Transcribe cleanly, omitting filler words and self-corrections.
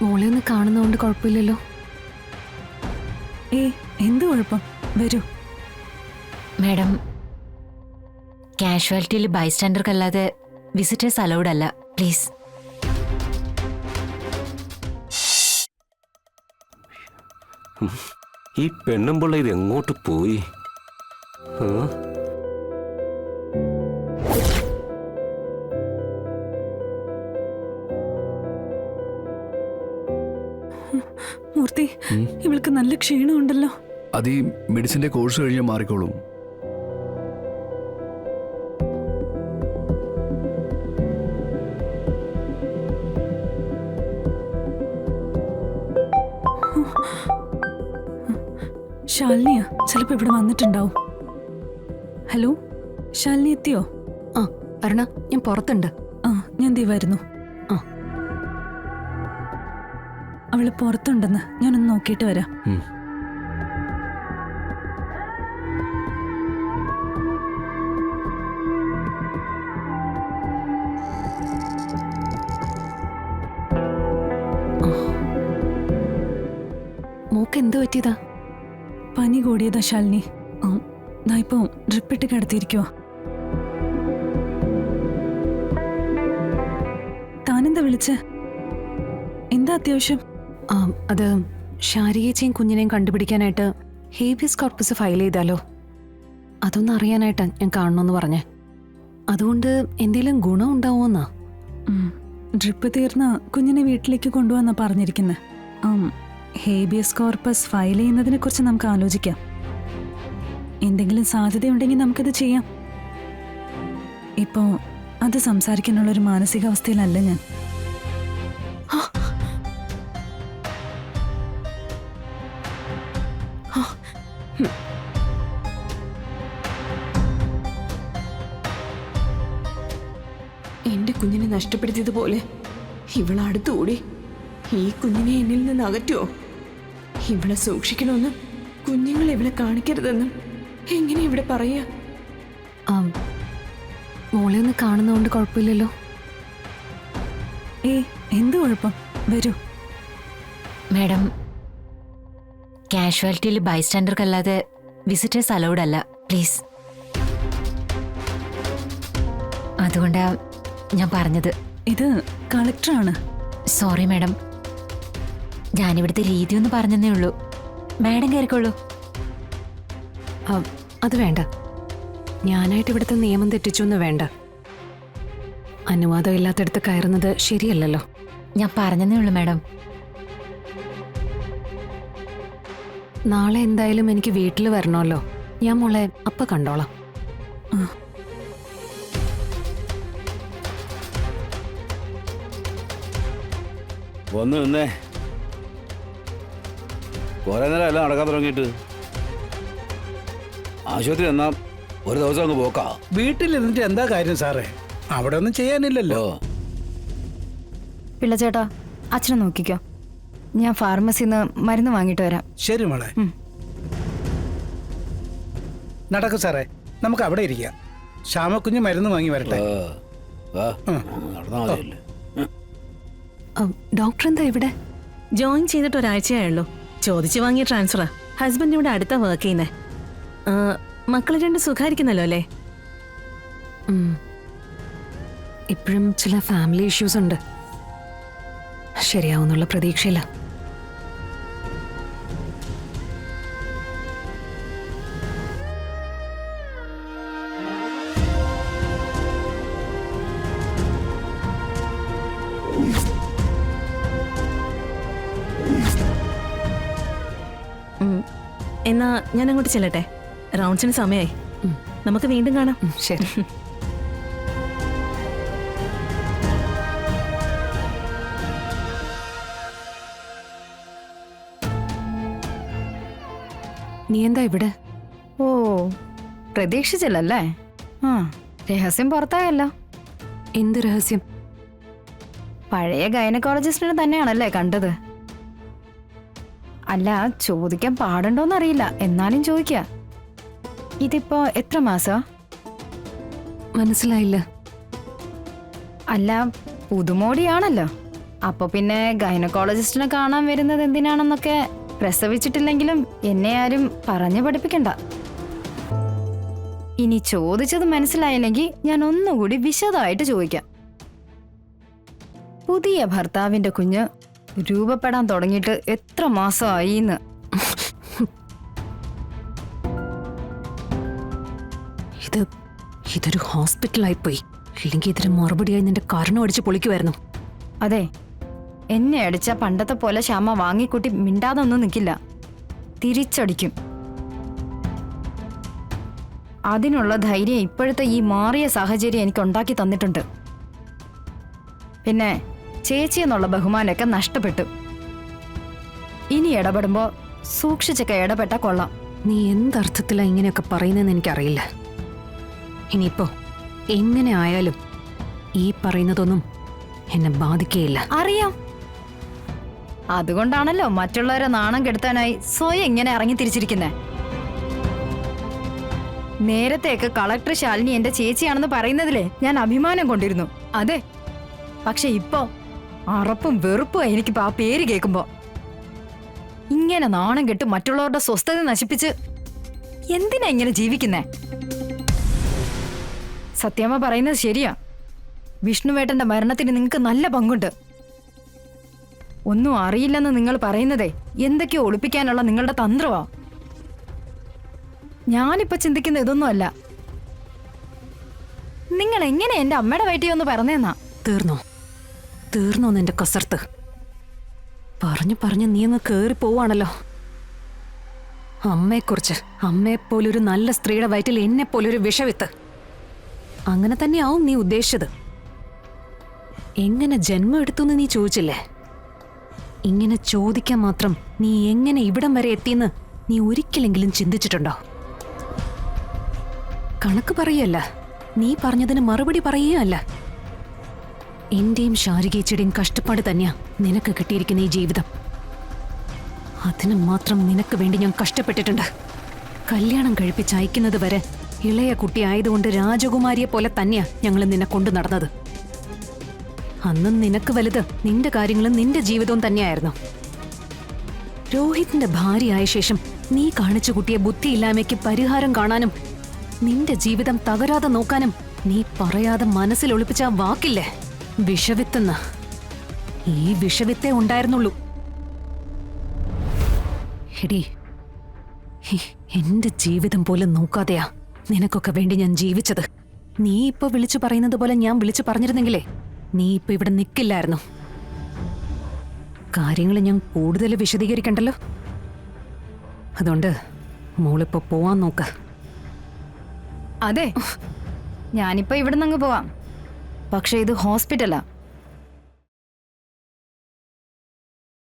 മോളെ ഒന്ന് കാണുന്നതുകൊണ്ട് കുഴപ്പമില്ലല്ലോ. എന്ത് കുഴപ്പം? വരൂ. മാഡം, കാഷ്വാലിറ്റിയിൽ ബൈസ്റ്റാൻഡർക്കല്ലാതെ വിസിറ്റേഴ്സ് അലൗഡ് അല്ല, പ്ലീസ്. ഈ പെണ്ണുമ്പിള്ള ഇത് എങ്ങോട്ട് പോയി? മൂർത്തി, ഇവൾക്ക് നല്ല ക്ഷീണമുണ്ടല്ലോ. അത് ഈ മെഡിസിന്റെ കോഴ്സ് കഴിഞ്ഞാൽ മാറിക്കോളും. ശാലിനിയാ ചിലപ്പോ ഇവിടെ വന്നിട്ടുണ്ടാവും. ഹലോ, ശാലിനി എത്തിയോ? അരുണ, ഞാൻ പുറത്തുണ്ട്. ഞാൻ ദേ വരുന്നു. അവള് പുറത്തുണ്ടെന്ന് ഞാനൊന്ന് നോക്കിയിട്ട് വരാം. മോക്ക് എന്ത് പറ്റിയതാ? പനി കൂടിയതാ ശാലിനി. ദാ ഇപ്പൊ ഡ്രിപ്പിട്ട് കിടത്തിയിരിക്കുവാ. താനെന്താ വിളിച്ചേ? എന്താ അത്യാവശ്യം? അത് ശാരികേച്ചിയും കുഞ്ഞിനെയും കണ്ടുപിടിക്കാനായിട്ട് ഹേബിയസ് കോർപ്പസ് ഫയൽ ചെയ്താലോ, അതൊന്നും അറിയാനായിട്ടാ ഞാൻ കാണണമെന്ന് പറഞ്ഞേ. അതുകൊണ്ട് എന്തെങ്കിലും ഗുണം ഉണ്ടാവുമെന്നാ. ഡ്രിപ്പ് തീർന്ന കുഞ്ഞിനെ വീട്ടിലേക്ക് കൊണ്ടുവന്നാ പറഞ്ഞിരിക്കുന്നത്. ഹേബിയസ് കോർപ്പസ് ഫയൽ ചെയ്യുന്നതിനെ കുറിച്ച് നമുക്ക് ആലോചിക്കാം. എന്തെങ്കിലും സാധ്യതയുണ്ടെങ്കിൽ നമുക്കത് ചെയ്യാം. ഇപ്പോ അത് സംസാരിക്കാനുള്ളൊരു മാനസികാവസ്ഥയിലല്ല ഞാൻ. എന്റെ കുഞ്ഞിനെ നഷ്ടപ്പെടുത്തിയതുപോലെ ഇവളടുത്തുകൂടി ഈ കുഞ്ഞിനെ എന്നിൽ നിന്ന് അകറ്റുമോ? ഇവളെ സൂക്ഷിക്കണമെന്നും കുഞ്ഞുങ്ങൾ ഇവളെ കാണിക്കരുതെന്നും എങ്ങനെ ഇവിടെ പറയാ? മോളെ ഒന്ന് കാണുന്നതുകൊണ്ട് കുഴപ്പമില്ലല്ലോ. എന്ത് കുഴപ്പം? വരൂ. മാഡം, കാഷ്വാലിറ്റിയിൽ ബൈസ്റ്റാൻഡർക്കല്ലാതെ വിസിറ്റേഴ്സ് അലൗഡ് അല്ല, പ്ലീസ്. അതുകൊണ്ടാ ഞാൻ പറഞ്ഞത്. ഇത് കളക്ടറാണ്. സോറി മാഡം, ഞാനിവിടുത്തെ രീതി ഒന്ന് പറഞ്ഞതേ ഉള്ളൂ. മാഡം കയറിക്കോളൂ. അത് വേണ്ട, ഞാനായിട്ട് ഇവിടുത്തെ നിയമം തെറ്റിച്ചൊന്നും വേണ്ട. അനുവാദം ഇല്ലാത്തടത്ത് കയറുന്നത് ശരിയല്ലല്ലോ. ഞാൻ പറഞ്ഞതേ ഉള്ളൂ മാഡം. നാളെ എന്തായാലും എനിക്ക് വീട്ടിൽ വരണമല്ലോ. ഞാൻ മോളെ അപ്പ കണ്ടോളാം. ഒന്ന് നിന്നേ. കുറെ നേരം എല്ലാം നടക്കാൻ തുടങ്ങിയിട്ട്. ആശുപത്രി എന്നാ ഒരു ദിവസം അങ്ങ് പോക്കാ. വീട്ടിലിരുന്നിട്ട് എന്താ കാര്യം സാറേ? അവിടെ ഒന്നും ചെയ്യാനില്ലല്ലോ. പിള്ളച്ചേട്ടാ, അച്ഛനെ നോക്കിക്കോ. ഞാൻ ഫാർമസിന്ന് മരുന്ന് വാങ്ങിട്ട് വരാം. ശരി മോളെ. നടക്കും സാറേ, നമുക്ക് അവിടെ ഇരിക്കാം. ശ്യാമക്കുഞ്ഞ് മരുന്ന് വാങ്ങി വരട്ടെ. നടന്നാ മതിയല്ലേ. ഡോക്ടർ എന്താ ഇവിടെ? ജോയിൻ ചെയ്തിട്ട് ഒരാഴ്ചയായുള്ളൂ. ചോദിച്ചു വാങ്ങിയ ട്രാൻസ്ഫറാ. ഹസ്ബൻഡ് ഇവിടെ അടുത്താ വർക്ക് ചെയ്യുന്നേ. മക്കള് രണ്ട് സുഖായിരിക്കുന്നല്ലോ അല്ലേ? ഇപ്പോഴും ചില ഫാമിലി ഇഷ്യൂസ് ഉണ്ട്. ശരിയാവുന്നുള്ള പ്രതീക്ഷയില്ല. എന്നാ ഞാൻ അങ്ങോട്ട് ചെല്ലട്ടെ. റൗണ്ട്സിന് സമയമായി. നമുക്ക് വീണ്ടും കാണാം. ശരി. നീ എന്താ ഇവിടെ? ഓ, പ്രതീക്ഷിച്ചില്ലല്ലേ? രഹസ്യം പുറത്തായല്ലോ. എന്ത് രഹസ്യം? പഴയ ഗൈനക്കോളജിസ്റ്റിനെ തന്നെയാണല്ലേ കണ്ടത്? അല്ല, ചോദിക്കാൻ പാടുണ്ടോന്നറിയില്ല, എന്നാലും ചോദിക്കാം. ഇതിപ്പോ എത്ര മാസാ? മനസ്സിലായില്ല. അല്ല, പുതുമോടിയാണല്ലോ. അപ്പൊ പിന്നെ ഗൈനക്കോളജിസ്റ്റിനെ കാണാൻ വരുന്നത് എന്തിനാണെന്നൊക്കെ പ്രസവിച്ചിട്ടില്ലെങ്കിലും എന്നെ ആരും പറഞ്ഞു പഠിപ്പിക്കണ്ട. ഇനി ചോദിച്ചത് മനസ്സിലായില്ലെങ്കിൽ ഞാൻ ഒന്നുകൂടി വിശദമായിട്ട് ചോദിക്കാം. പുതിയ ഭർത്താവിന്റെ കുഞ്ഞ് രൂപപ്പെടാൻ തുടങ്ങിയിട്ട് എത്ര മാസമായിന്ന്? ഇതൊരു ഹോസ്പിറ്റലായി പോയി. ഇല്ലെങ്കിൽ ഇതിന് മറുപടിയായി നിന്റെ കാരണം അടിച്ച് പൊളിക്കുമായിരുന്നു. അതെ, എന്നെ അടിച്ച പണ്ടത്തെ പോലെ ശ്യാമ വാങ്ങിക്കൂട്ടി മിണ്ടാതെ ഒന്നും നിൽക്കില്ല, തിരിച്ചടിക്കും. അതിനുള്ള ധൈര്യം ഇപ്പോഴത്തെ ഈ മാറിയ സാഹചര്യം എനിക്ക് ഉണ്ടാക്കി തന്നിട്ടുണ്ട്. പിന്നെ ചേച്ചി എന്നുള്ള ബഹുമാനമൊക്കെ നഷ്ടപ്പെട്ടു. ഇനി ഇടപെടുമ്പോ സൂക്ഷിച്ചൊക്കെ ഇടപെട്ട കൊള്ളാം. നീ എന്തർത്ഥത്തിലാ ഇങ്ങനെയൊക്കെ പറയുന്നതെന്ന് എനിക്കറിയില്ല. ഇനിയിപ്പോ എങ്ങനെ ആയാലും ഈ പറയുന്നതൊന്നും എന്നെ ബാധിക്കുകയില്ല. അറിയാം. അതുകൊണ്ടാണല്ലോ മറ്റുള്ളവരെ നാണം കെടുത്താനായി സ്വയം ഇങ്ങനെ ഇറങ്ങി തിരിച്ചിരിക്കുന്നേ. നേരത്തെയൊക്കെ കളക്ടർ ശാലിനി എന്റെ ചേച്ചിയാണെന്ന് പറയുന്നതിലേ ഞാൻ അഭിമാനം കൊണ്ടിരുന്നു. അതെ, പക്ഷെ ഇപ്പോ അറപ്പും വെറുപ്പും എനിക്കിപ്പോ ആ പേര് കേൾക്കുമ്പോ. ഇങ്ങനെ നാണം കെട്ട് മറ്റുള്ളവരുടെ സ്വസ്ഥത നശിപ്പിച്ച് എന്തിനാ ഇങ്ങനെ ജീവിക്കുന്നേ? സത്യമ്മ പറയുന്നത് ശരിയാ. വിഷ്ണുവേട്ടന്റെ മരണത്തിന് നിങ്ങൾക്ക് നല്ല പങ്കുണ്ട്. ഒന്നും അറിയില്ലെന്ന് നിങ്ങൾ പറയുന്നതേ എന്തൊക്കെയോ ഒളിപ്പിക്കാനുള്ള നിങ്ങളുടെ തന്ത്രമാ. ഞാനിപ്പോ ചിന്തിക്കുന്ന ഇതൊന്നും അല്ല. നിങ്ങൾ എങ്ങനെ എന്റെ അമ്മയുടെ വയറ്റി ഒന്ന് പറഞ്ഞേന്നാ? തീർന്നോ നിന്റെ കസർത്ത്? പറഞ്ഞു നീ അങ്ങ് കേറി പോവാണല്ലോ. അമ്മയെക്കുറിച്ച്, അമ്മയെപ്പോലൊരു നല്ല സ്ത്രീയുടെ വയറ്റിൽ എന്നെപ്പോലൊരു വിഷവിത്ത്. അങ്ങനെ തന്നെയാവും നീ ഉദ്ദേശിച്ചത്. എങ്ങനെ ജന്മം എടുത്തുന്ന് നീ ചോദിച്ചില്ലേ? ഇങ്ങനെ ചോദിക്കാൻ മാത്രം നീ എങ്ങനെ ഇവിടം വരെ എത്തിയെന്ന് നീ ഒരിക്കലെങ്കിലും ചിന്തിച്ചിട്ടുണ്ടോ? കണക്ക് പറയല്ല, നീ പറഞ്ഞതിന് മറുപടി പറയുകയല്ല. എന്റെയും ശാരികേച്ചിയുടെയും കഷ്ടപ്പാട് തന്നെയാ നിനക്ക് കിട്ടിയിരിക്കുന്ന ഈ ജീവിതം. അതിന് മാത്രം നിനക്ക് വേണ്ടി ഞാൻ കഷ്ടപ്പെട്ടിട്ടുണ്ട്. കല്യാണം കഴിപ്പിച്ച് അയക്കുന്നത് വരെ ഇളയ കുട്ടി ആയതുകൊണ്ട് രാജകുമാരിയെ പോലെ തന്നെയാ ഞങ്ങൾ നിന്നെ കൊണ്ടു നടന്നത്. അന്ന് നിനക്ക് വലുത് നിന്റെ കാര്യങ്ങളും നിന്റെ ജീവിതവും തന്നെയായിരുന്നു. രോഹിത്തിന്റെ ഭാര്യയായ ശേഷം നീ കാണിച്ചു കുട്ടിയെ ബുദ്ധിയില്ലായ്മയ്ക്ക് പരിഹാരം കാണാനും നിന്റെ ജീവിതം തകരാതെ നോക്കാനും നീ പറയാതെ മനസ്സിൽ ഒളിപ്പിച്ച ആ വാക്കില്ലേ, വിഷവിത്തെന്ന്. ഈ വിഷവിത്തേ ഉണ്ടായിരുന്നുള്ളൂ. എടി, എന്റെ ജീവിതം പോലും നോക്കാതെയാ നിനക്കൊക്കെ വേണ്ടി ഞാൻ ജീവിച്ചത്. നീ ഇപ്പൊ വിളിച്ചു പറയുന്നത് പോലെ ഞാൻ വിളിച്ചു പറഞ്ഞിരുന്നെങ്കിലേ നീ ഇപ്പൊ ഇവിടെ നിൽക്കില്ലായിരുന്നു. കാര്യങ്ങൾ ഞാൻ കൂടുതൽ വിശദീകരിക്കണ്ടല്ലോ. അതുകൊണ്ട് മോളിപ്പോ പോവാൻ നോക്ക. അതെ, ഞാനിപ്പോ ഇവിടെ നിന്ന് പോവാം. പക്ഷെ ഇത് ഹോസ്പിറ്റലാ.